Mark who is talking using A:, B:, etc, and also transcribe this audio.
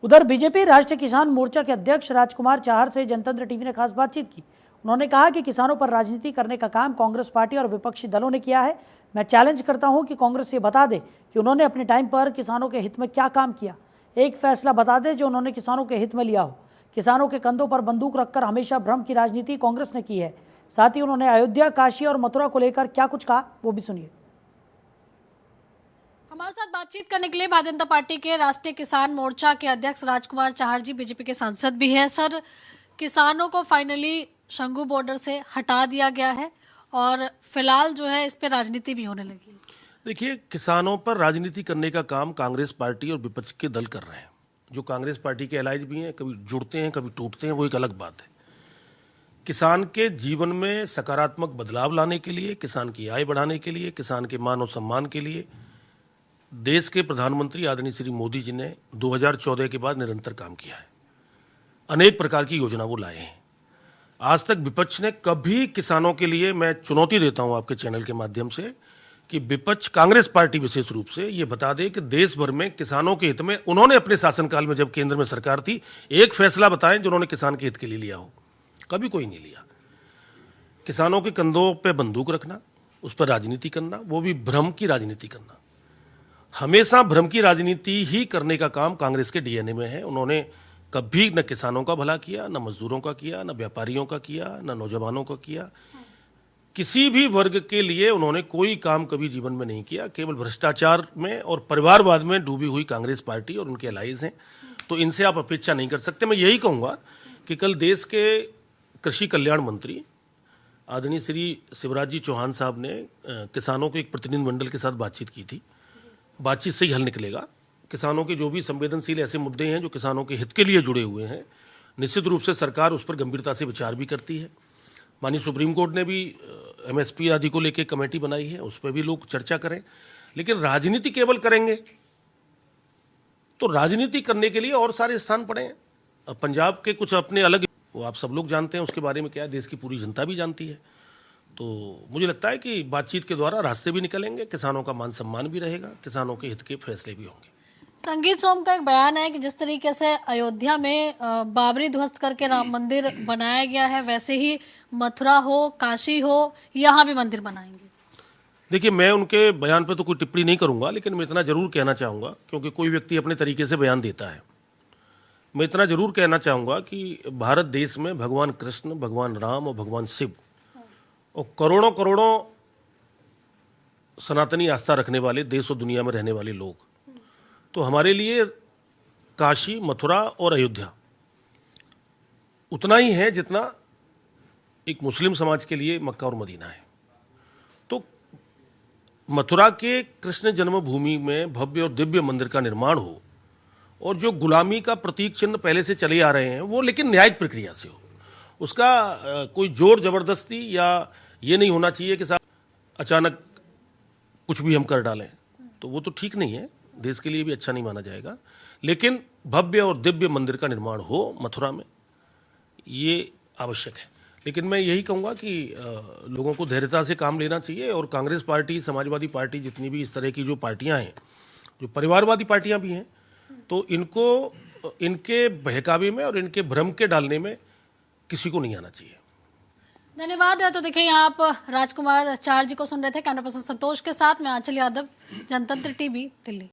A: उधर बीजेपी राष्ट्रीय किसान मोर्चा के अध्यक्ष राजकुमार चाहर से जनतंत्र टीवी ने खास बातचीत की। उन्होंने कहा कि किसानों पर राजनीति करने का काम कांग्रेस पार्टी और विपक्षी दलों ने किया है। मैं चैलेंज करता हूं कि कांग्रेस ये बता दे कि उन्होंने अपने टाइम पर किसानों के हित में क्या काम किया। एक फैसला बता दे जो उन्होंने किसानों के हित में लिया हो। किसानों के कंधों पर बंदूक रखकर हमेशा भ्रम की राजनीति कांग्रेस ने की है। साथ ही उन्होंने अयोध्या, काशी और मथुरा को लेकर क्या कुछ कहा, वो भी सुनिए।
B: हमारे साथ बातचीत करने के लिए भारतीय जनता पार्टी के राष्ट्रीय किसान मोर्चा के अध्यक्ष राजकुमार चाहर जी, बीजेपी के सांसद भी हैं। सर, किसानों को फाइनली शंगू बॉर्डर से हटा दिया गया है और फिलहाल जो है इस पे राजनीति भी होने लगी है।
C: देखिए, किसानों पर राजनीति करने का काम कांग्रेस पार्टी और विपक्ष के दल कर रहे हैं। जो कांग्रेस पार्टी के एलाइज भी हैं, कभी जुड़ते हैं कभी टूटते हैं, वो एक अलग बात है। किसान के जीवन में सकारात्मक बदलाव लाने के लिए, किसान की आय बढ़ाने के लिए, किसान के मान और सम्मान के लिए देश के प्रधानमंत्री आदरणीय श्री मोदी जी ने 2014 के बाद निरंतर काम किया है। अनेक प्रकार की योजना वो लाए हैं। आज तक विपक्ष ने कभी किसानों के लिए, मैं चुनौती देता हूं आपके चैनल के माध्यम से, कि विपक्ष, कांग्रेस पार्टी विशेष रूप से, ये बता दे कि देश भर में किसानों के हित में उन्होंने अपने शासनकाल में, जब केंद्र में सरकार थी, एक फैसला बताएं जो उन्होंने किसान के हित के लिए लिया हो। कभी कोई नहीं लिया। किसानों के कंधों पे बंदूक रखना, उस पर राजनीति करना, वो भी भ्रम की राजनीति करना। हमेशा भ्रम की राजनीति ही करने का काम कांग्रेस के डीएनए में है। उन्होंने कभी न किसानों का भला किया, न मजदूरों का किया, न व्यापारियों का किया, न नौजवानों का किया। किसी भी वर्ग के लिए उन्होंने कोई काम कभी जीवन में नहीं किया। केवल भ्रष्टाचार में और परिवारवाद में डूबी हुई कांग्रेस पार्टी और उनके एलाइज हैं, तो इनसे आप अपेक्षा नहीं कर सकते। मैं यही कहूँगा कि कल देश के कृषि कल्याण मंत्री आदरणीय श्री शिवराज जी चौहान साहब ने किसानों के एक प्रतिनिधि मंडल के साथ बातचीत की थी। बातचीत से ही हल निकलेगा। किसानों के जो भी संवेदनशील ऐसे मुद्दे हैं जो किसानों के हित के लिए जुड़े हुए हैं, निश्चित रूप से सरकार उस पर गंभीरता से विचार भी करती है। माननीय सुप्रीम कोर्ट ने भी एमएसपी आदि को लेकर कमेटी बनाई है, उस पर भी लोग चर्चा करें। लेकिन राजनीति केवल करेंगे तो राजनीति करने के लिए और सारे स्थान पड़े हैं। अब पंजाब के कुछ अपने अलग, वो आप सब लोग जानते हैं, उसके बारे में क्या है, देश की पूरी जनता भी जानती है। तो मुझे लगता है कि बातचीत के द्वारा रास्ते भी निकलेंगे, किसानों का मान सम्मान भी रहेगा, किसानों के हित के फैसले भी होंगे।
B: संगीत सोम का एक बयान है कि जिस तरीके से अयोध्या में बाबरी ध्वस्त करके राम मंदिर बनाया गया है, वैसे ही मथुरा हो, काशी हो, यहाँ भी मंदिर बनाएंगे।
C: देखिए, मैं उनके बयान पर तो कोई टिप्पणी नहीं करूंगा, लेकिन मैं इतना जरूर कहना चाहूँगा, क्योंकि कोई व्यक्ति अपने तरीके से बयान देता है। मैं इतना जरूर कहना चाहूँगा कि भारत देश में भगवान कृष्ण, भगवान राम और भगवान शिव और करोड़ों करोड़ों सनातनी आस्था रखने वाले देश और दुनिया में रहने वाले लोग, तो हमारे लिए काशी, मथुरा और अयोध्या उतना ही है जितना एक मुस्लिम समाज के लिए मक्का और मदीना है। तो मथुरा के कृष्ण जन्मभूमि में भव्य और दिव्य मंदिर का निर्माण हो और जो गुलामी का प्रतीक चिन्ह पहले से चले आ रहे हैं वो लेकिन न्यायिक प्रक्रिया से हो, उसका कोई जोर जबरदस्ती या ये नहीं होना चाहिए कि साहब अचानक कुछ भी हम कर डालें, तो वो तो ठीक नहीं है, देश के लिए भी अच्छा नहीं माना जाएगा। लेकिन भव्य और दिव्य मंदिर का निर्माण हो मथुरा में, ये आवश्यक है। लेकिन मैं यही कहूँगा कि लोगों को धैर्यता से काम लेना चाहिए और कांग्रेस पार्टी, समाजवादी पार्टी, जितनी भी इस तरह की जो पार्टियां हैं, जो परिवारवादी पार्टियां भी हैं, तो इनको इनके बहकावे में और इनके भ्रम के डालने में किसी को नहीं आना चाहिए।
B: धन्यवाद। तो देखिए, यहाँ आप राजकुमार चाहर जी को सुन रहे थे। कैमरा पर्सन संतोष के साथ मैं आंचल यादव, जनतंत्र टीवी, दिल्ली।